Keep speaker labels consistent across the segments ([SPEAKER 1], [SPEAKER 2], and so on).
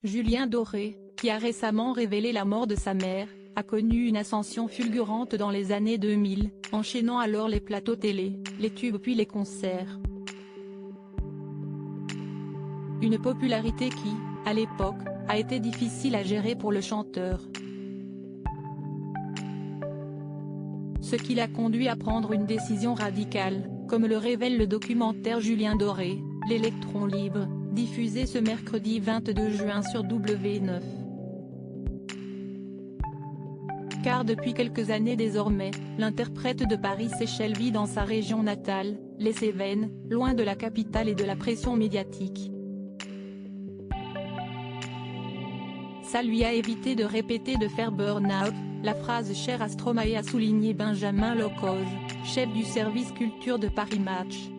[SPEAKER 1] Julien Doré, qui a récemment révélé la mort de sa mère, a connu une ascension fulgurante dans les années 2000, enchaînant alors les plateaux télé, les tubes puis les concerts. Une popularité qui, à l'époque, a été difficile à gérer pour le chanteur. Ce qui l'a conduit à prendre une décision radicale, comme le révèle le documentaire Julien Doré, L'électron libre, diffusé ce mercredi 22 juin sur W9. Car depuis quelques années désormais, l'interprète de Paris-Séchelles vit dans sa région natale, les Cévennes, loin de la capitale et de la pression médiatique. Ça lui a évité de répéter de faire burn-out, la phrase chère à Stromae a souligné Benjamin Locoge, chef du service culture de Paris Match.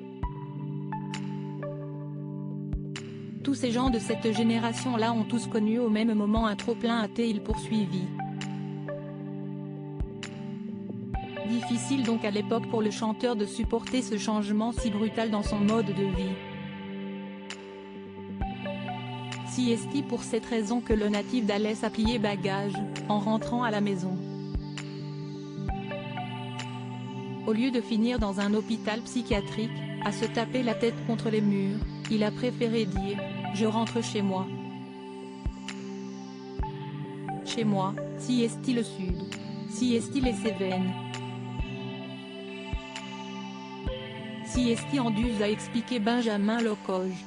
[SPEAKER 1] Tous ces gens de cette génération-là ont tous connu au même moment un trop-plein, a-t-il poursuivi. Difficile donc à l'époque pour le chanteur de supporter ce changement si brutal dans son mode de vie. Si est-il pour cette raison que le natif d'Alès a plié bagage, en rentrant à la maison. Au lieu de finir dans un hôpital psychiatrique, à se taper la tête contre les murs, il a préféré dire « Je rentre chez moi ». Chez moi, si est-il le Sud. Si est-il les Cévennes. Si est-il Anduze, a expliqué Benjamin Locoge.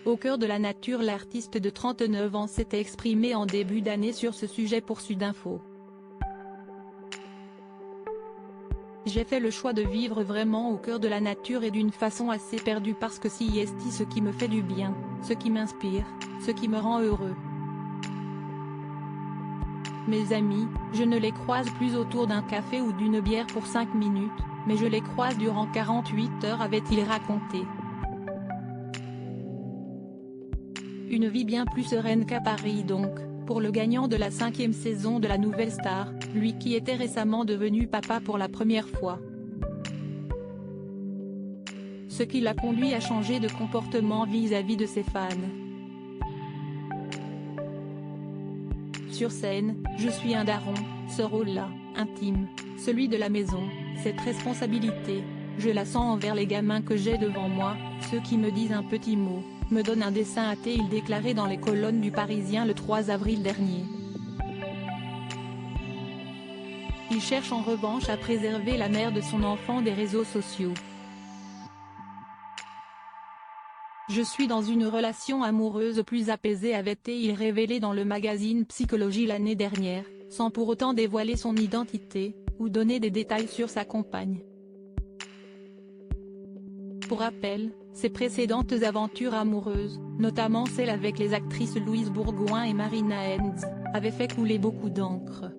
[SPEAKER 1] Au cœur de la nature, l'artiste de 39 ans s'était exprimé en début d'année sur ce sujet pour Sudinfo. J'ai fait le choix de vivre vraiment au cœur de la nature et d'une façon assez perdue parce que si est ce qui me fait du bien, ce qui m'inspire, ce qui me rend heureux. Mes amis, je ne les croise plus autour d'un café ou d'une bière pour 5 minutes, mais je les croise durant 48 heures, avait-il raconté. Une vie bien plus sereine qu'à Paris donc, pour le gagnant de la 5e saison de La Nouvelle Star, lui qui était récemment devenu papa pour la première fois. Ce qui l'a conduit à changer de comportement vis-à-vis de ses fans. Sur scène, je suis un daron, ce rôle-là, intime, celui de la maison, cette responsabilité, je la sens envers les gamins que j'ai devant moi, ceux qui me disent un petit mot, me donnent un dessin, a-t-il déclaré dans les colonnes du Parisien le 3 avril dernier. Il cherche en revanche à préserver la mère de son enfant des réseaux sociaux. Je suis dans une relation amoureuse plus apaisée, avait-il révélé dans le magazine Psychologie l'année dernière, sans pour autant dévoiler son identité, ou donner des détails sur sa compagne. Pour rappel, ses précédentes aventures amoureuses, notamment celle avec les actrices Louise Bourgoin et Marina Hens, avaient fait couler beaucoup d'encre.